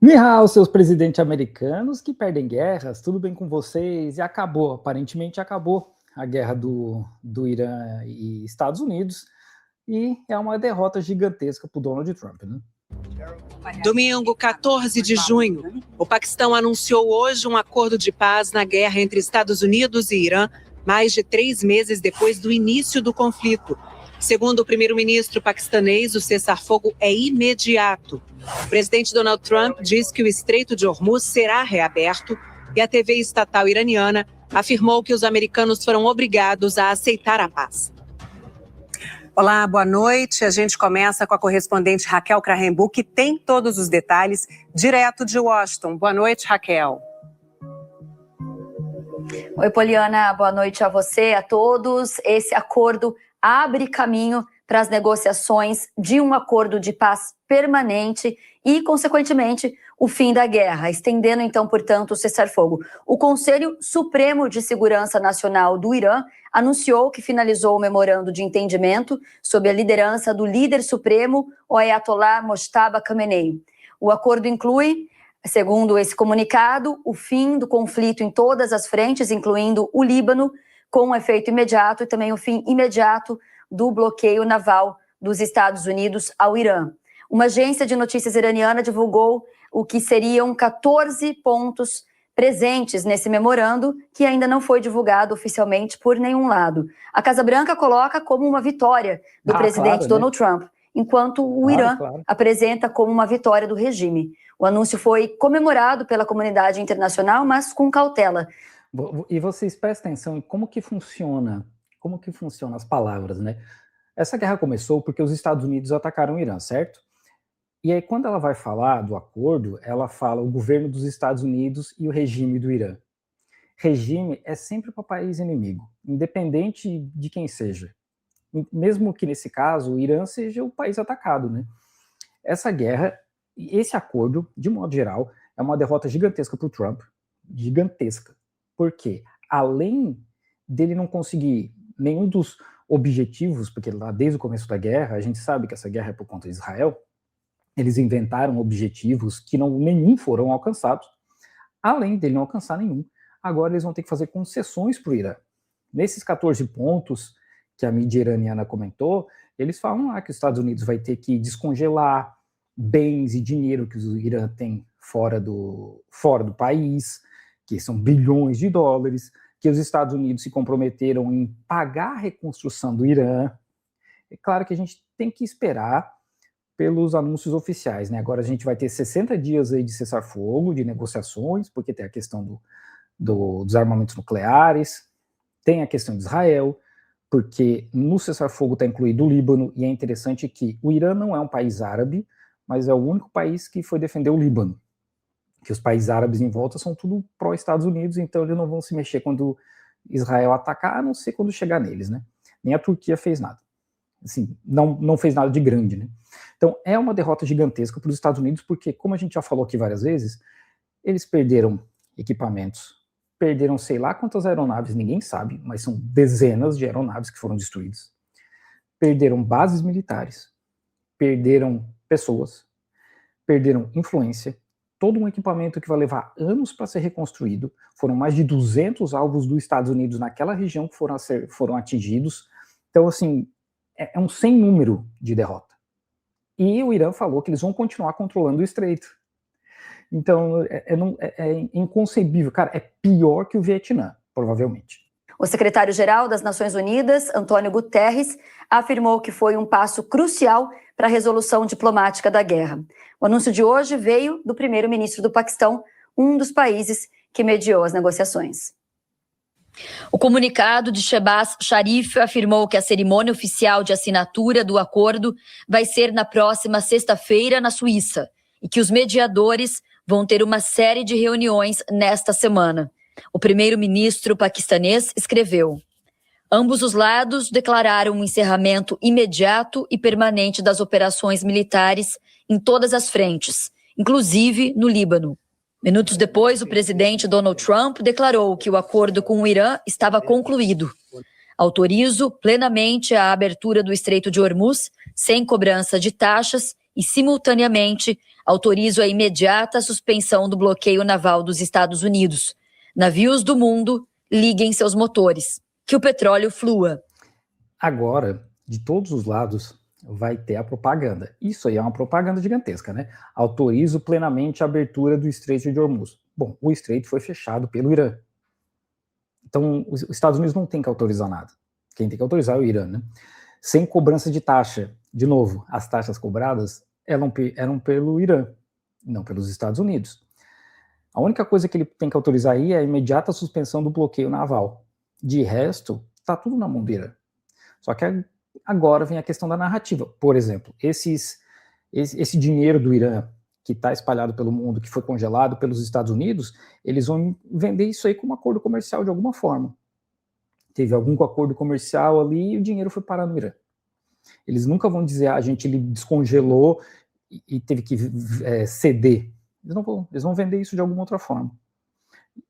Ni hao, seus presidentes americanos que perdem guerras, tudo bem com vocês? E aparentemente acabou a guerra do Irã e Estados Unidos, e é uma derrota gigantesca para o Donald Trump, né? Domingo, 14 de junho, o Paquistão anunciou hoje um acordo de paz na guerra entre Estados Unidos e Irã, mais de 3 meses depois do início do conflito. Segundo o primeiro-ministro paquistanês, o cessar-fogo é imediato. O presidente Donald Trump diz que o Estreito de Hormuz será reaberto e a TV estatal iraniana afirmou que os americanos foram obrigados a aceitar a paz. Olá, boa noite. A gente começa com a correspondente Raquel Krahenbuhl, que tem todos os detalhes direto de Washington. Boa noite, Raquel. Oi, Poliana. Boa noite a você, a todos. Esse acordo abre caminho para as negociações de um acordo de paz permanente e, consequentemente, o fim da guerra, estendendo, então, portanto, o cessar-fogo. O Conselho Supremo de Segurança Nacional do Irã anunciou que finalizou o memorando de entendimento sob a liderança do líder supremo, o Ayatollah Mojtaba Khamenei. O acordo inclui, segundo esse comunicado, o fim do conflito em todas as frentes, incluindo o Líbano, com um efeito imediato, e também o fim imediato do bloqueio naval dos Estados Unidos ao Irã. Uma agência de notícias iraniana divulgou o que seriam 14 pontos presentes nesse memorando, que ainda não foi divulgado oficialmente por nenhum lado. A Casa Branca coloca como uma vitória do presidente Donald Trump, enquanto o Irã apresenta como uma vitória do regime. O anúncio foi comemorado pela comunidade internacional, mas com cautela. E vocês prestem atenção em como que funciona as palavras, né? Essa guerra começou porque os Estados Unidos atacaram o Irã, certo? E aí, quando ela vai falar do acordo, ela fala o governo dos Estados Unidos e o regime do Irã. Regime é sempre para país inimigo, independente de quem seja. Mesmo que, nesse caso, o Irã seja o país atacado, né? Essa guerra, esse acordo, de modo geral, é uma derrota gigantesca para o Trump. Gigantesca. Porque, além dele não conseguir nenhum dos objetivos, porque lá desde o começo da guerra, a gente sabe que essa guerra é por conta de Israel, eles inventaram objetivos que nenhum foram alcançados. Além dele não alcançar nenhum, agora eles vão ter que fazer concessões para o Irã. Nesses 14 pontos que a mídia iraniana comentou, eles falam lá que os Estados Unidos vai ter que descongelar bens e dinheiro que o Irã tem fora do país, que são bilhões de dólares, que os Estados Unidos se comprometeram em pagar a reconstrução do Irã. É claro que a gente tem que esperar pelos anúncios oficiais, né? Agora a gente vai ter 60 dias aí de cessar-fogo, de negociações, porque tem a questão dos armamentos nucleares, tem a questão de Israel, porque no cessar-fogo está incluído o Líbano, e é interessante que o Irã não é um país árabe, mas é o único país que foi defender o Líbano, que os países árabes em volta são tudo pró-Estados Unidos, então eles não vão se mexer quando Israel atacar, a não ser quando chegar neles, né? Nem a Turquia fez nada. Assim, não fez nada de grande, né? Então, é uma derrota gigantesca para os Estados Unidos, porque, como a gente já falou aqui várias vezes, eles perderam equipamentos, perderam sei lá quantas aeronaves, ninguém sabe, mas são dezenas de aeronaves que foram destruídas. Perderam bases militares, perderam pessoas, perderam influência, todo um equipamento que vai levar anos para ser reconstruído. Foram mais de 200 alvos dos Estados Unidos naquela região que foram atingidos. Então, assim, é um sem número de derrota. E o Irã falou que eles vão continuar controlando o estreito. Então, é inconcebível. Cara, é pior que o Vietnã, provavelmente. O secretário-geral das Nações Unidas, Antônio Guterres, afirmou que foi um passo crucial para a resolução diplomática da guerra. O anúncio de hoje veio do primeiro-ministro do Paquistão, um dos países que mediou as negociações. O comunicado de Shehbaz Sharif afirmou que a cerimônia oficial de assinatura do acordo vai ser na próxima sexta-feira na Suíça e que os mediadores vão ter uma série de reuniões nesta semana. O primeiro-ministro paquistanês escreveu: ambos os lados declararam um encerramento imediato e permanente das operações militares em todas as frentes, inclusive no Líbano. Minutos depois, o presidente Donald Trump declarou que o acordo com o Irã estava concluído. Autorizo plenamente a abertura do Estreito de Hormuz, sem cobrança de taxas, e, simultaneamente, autorizo a imediata suspensão do bloqueio naval dos Estados Unidos. Navios do mundo, liguem seus motores. Que o petróleo flua. Agora, de todos os lados, vai ter a propaganda. Isso aí é uma propaganda gigantesca, né? Autorizo plenamente a abertura do Estreito de Hormuz. Bom, o estreito foi fechado pelo Irã. Então, os Estados Unidos não tem que autorizar nada. Quem tem que autorizar é o Irã, né? Sem cobrança de taxa. De novo, as taxas cobradas eram pelo Irã, não pelos Estados Unidos. A única coisa que ele tem que autorizar aí é a imediata suspensão do bloqueio naval. De resto, está tudo na mão do Irã. Só que agora vem a questão da narrativa. Por exemplo, esse dinheiro do Irã que está espalhado pelo mundo, que foi congelado pelos Estados Unidos, eles vão vender isso aí como acordo comercial de alguma forma. Teve algum acordo comercial ali e o dinheiro foi parar no Irã. Eles nunca vão dizer, a gente ele descongelou e teve que ceder. Eles vão vender isso de alguma outra forma.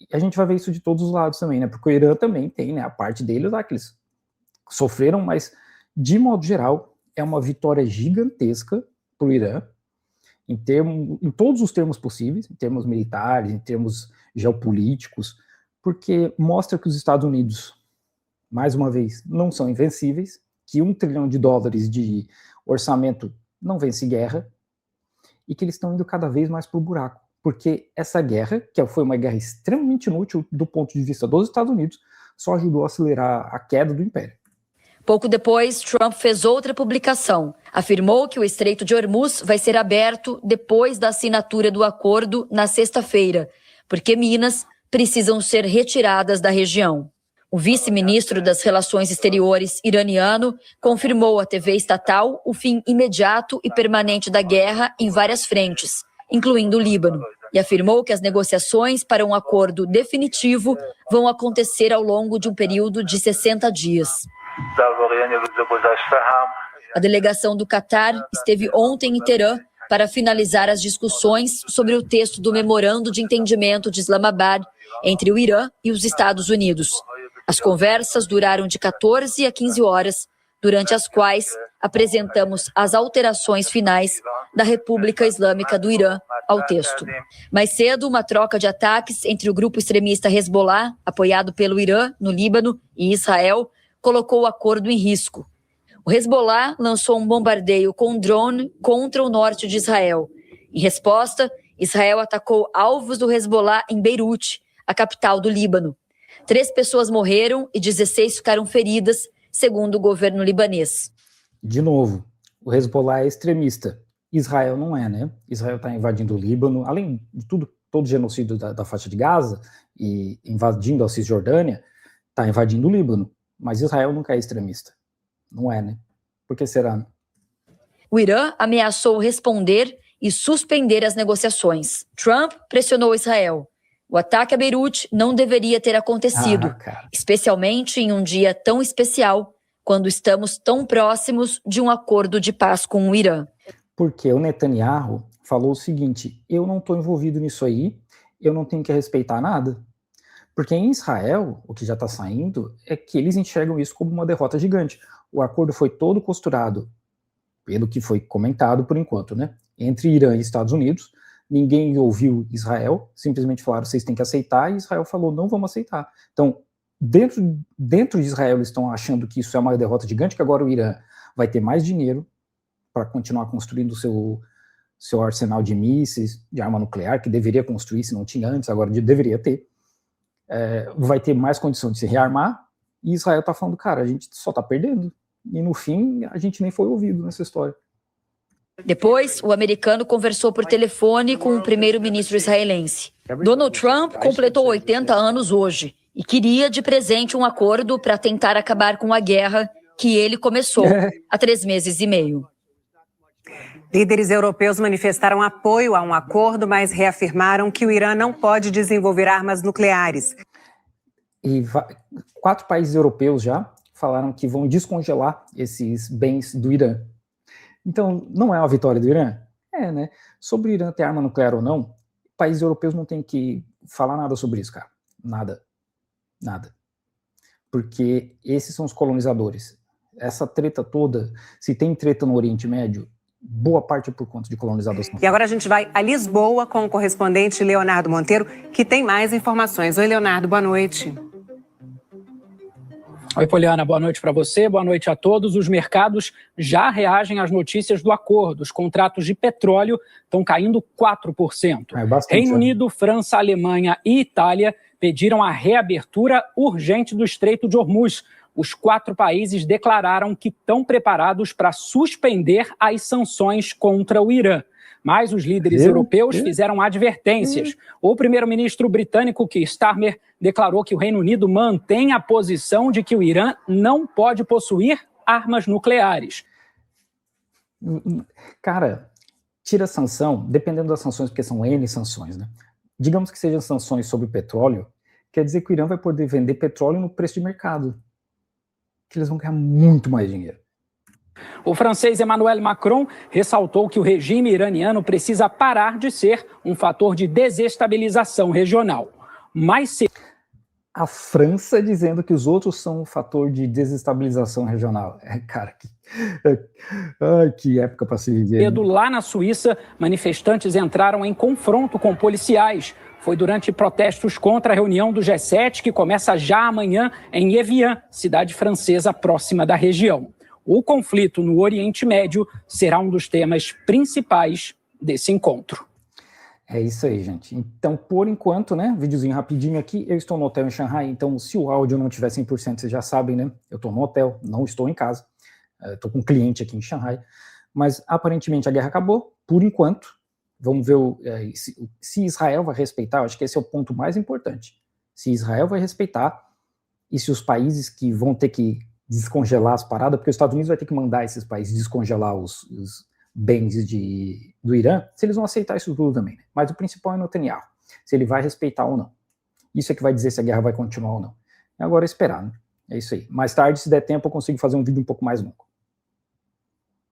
E a gente vai ver isso de todos os lados também, né? Porque o Irã também tem, né, a parte deles lá que eles sofreram, mas de modo geral é uma vitória gigantesca para o Irã, em todos os termos possíveis, em termos militares, em termos geopolíticos, porque mostra que os Estados Unidos, mais uma vez, não são invencíveis, que $1 trilhão de orçamento não vence guerra, e que eles estão indo cada vez mais para o buraco, porque essa guerra, que foi uma guerra extremamente inútil do ponto de vista dos Estados Unidos, só ajudou a acelerar a queda do império. Pouco depois, Trump fez outra publicação. Afirmou que o Estreito de Hormuz vai ser aberto depois da assinatura do acordo na sexta-feira, porque minas precisam ser retiradas da região. O vice-ministro das Relações Exteriores iraniano confirmou à TV estatal o fim imediato e permanente da guerra em várias frentes, incluindo o Líbano, e afirmou que as negociações para um acordo definitivo vão acontecer ao longo de um período de 60 dias. A delegação do Catar esteve ontem em Teherã para finalizar as discussões sobre o texto do Memorando de Entendimento de Islamabad entre o Irã e os Estados Unidos. As conversas duraram de 14 a 15 horas, durante as quais apresentamos as alterações finais da República Islâmica do Irã ao texto. Mais cedo, uma troca de ataques entre o grupo extremista Hezbollah, apoiado pelo Irã, no Líbano, e Israel, colocou o acordo em risco. O Hezbollah lançou um bombardeio com drone contra o norte de Israel. Em resposta, Israel atacou alvos do Hezbollah em Beirute, a capital do Líbano. 3 pessoas morreram e 16 ficaram feridas, segundo o governo libanês. De novo, o Hezbollah é extremista. Israel não é, né? Israel está invadindo o Líbano, além de todo o genocídio da faixa de Gaza e invadindo a Cisjordânia, está invadindo o Líbano. Mas Israel nunca é extremista. Não é, né? Por que será? O Irã ameaçou responder e suspender as negociações. Trump pressionou Israel. O ataque a Beirute não deveria ter acontecido, especialmente em um dia tão especial, quando estamos tão próximos de um acordo de paz com o Irã. Porque o Netanyahu falou o seguinte, eu não estou envolvido nisso aí, eu não tenho que respeitar nada. Porque em Israel, o que já está saindo, é que eles enxergam isso como uma derrota gigante. O acordo foi todo costurado, pelo que foi comentado por enquanto, né? Entre Irã e Estados Unidos, ninguém ouviu Israel, simplesmente falaram, vocês têm que aceitar, e Israel falou, não vamos aceitar. Então, dentro de Israel, eles estão achando que isso é uma derrota gigante, que agora o Irã vai ter mais dinheiro para continuar construindo o seu arsenal de mísseis, de arma nuclear, que deveria construir, se não tinha antes, agora deveria ter. Vai ter mais condição de se rearmar, e Israel está falando, cara, a gente só está perdendo, e no fim a gente nem foi ouvido nessa história. Depois, o americano conversou por telefone com o primeiro-ministro israelense. Donald Trump completou 80 anos hoje e queria de presente um acordo para tentar acabar com a guerra que ele começou há 3 meses e meio. Líderes europeus manifestaram apoio a um acordo, mas reafirmaram que o Irã não pode desenvolver armas nucleares. E 4 países europeus já falaram que vão descongelar esses bens do Irã. Então, não é uma vitória do Irã? É, né? Sobre o Irã ter arma nuclear ou não, países europeus não têm que falar nada sobre isso, cara. Nada. Nada. Porque esses são os colonizadores. Essa treta toda, se tem treta no Oriente Médio, boa parte por conta de colonizadores. E agora a gente vai a Lisboa com o correspondente Leonardo Monteiro, que tem mais informações. Oi, Leonardo, boa noite. Oi, Poliana, boa noite para você, boa noite a todos. Os mercados já reagem às notícias do acordo. Os contratos de petróleo estão caindo 4%. Reino Unido, França, Alemanha e Itália pediram a reabertura urgente do Estreito de Hormuz. Os 4 países declararam que estão preparados para suspender as sanções contra o Irã. Mas os líderes europeus fizeram advertências. O primeiro-ministro britânico Keir Starmer declarou que o Reino Unido mantém a posição de que o Irã não pode possuir armas nucleares. Cara, tira a sanção, dependendo das sanções, porque são N sanções, né? Digamos que sejam sanções sobre petróleo, quer dizer que o Irã vai poder vender petróleo no preço de mercado, que eles vão ganhar muito mais dinheiro. O francês Emmanuel Macron ressaltou que o regime iraniano precisa parar de ser um fator de desestabilização regional. A França dizendo que os outros são um fator de desestabilização regional. Cara, que época para se viver. Lá na Suíça, manifestantes entraram em confronto com policiais. Foi durante protestos contra a reunião do G7, que começa já amanhã em Evian, cidade francesa próxima da região. O conflito no Oriente Médio será um dos temas principais desse encontro. É isso aí, gente. Então, por enquanto, né, videozinho rapidinho aqui, eu estou no hotel em Xangai, então se o áudio não tiver 100%, vocês já sabem, né, eu estou no hotel, não estou em casa, estou com um cliente aqui em Xangai, mas aparentemente a guerra acabou, por enquanto. Vamos ver se Israel vai respeitar, acho que esse é o ponto mais importante. Se Israel vai respeitar e se os países que vão ter que descongelar as paradas, porque os Estados Unidos vai ter que mandar esses países descongelar os bens do Irã, se eles vão aceitar isso tudo também. Né? Mas o principal é Netanyahu, se ele vai respeitar ou não. Isso é que vai dizer se a guerra vai continuar ou não. Agora é esperar, né? É isso aí. Mais tarde, se der tempo, eu consigo fazer um vídeo um pouco mais longo.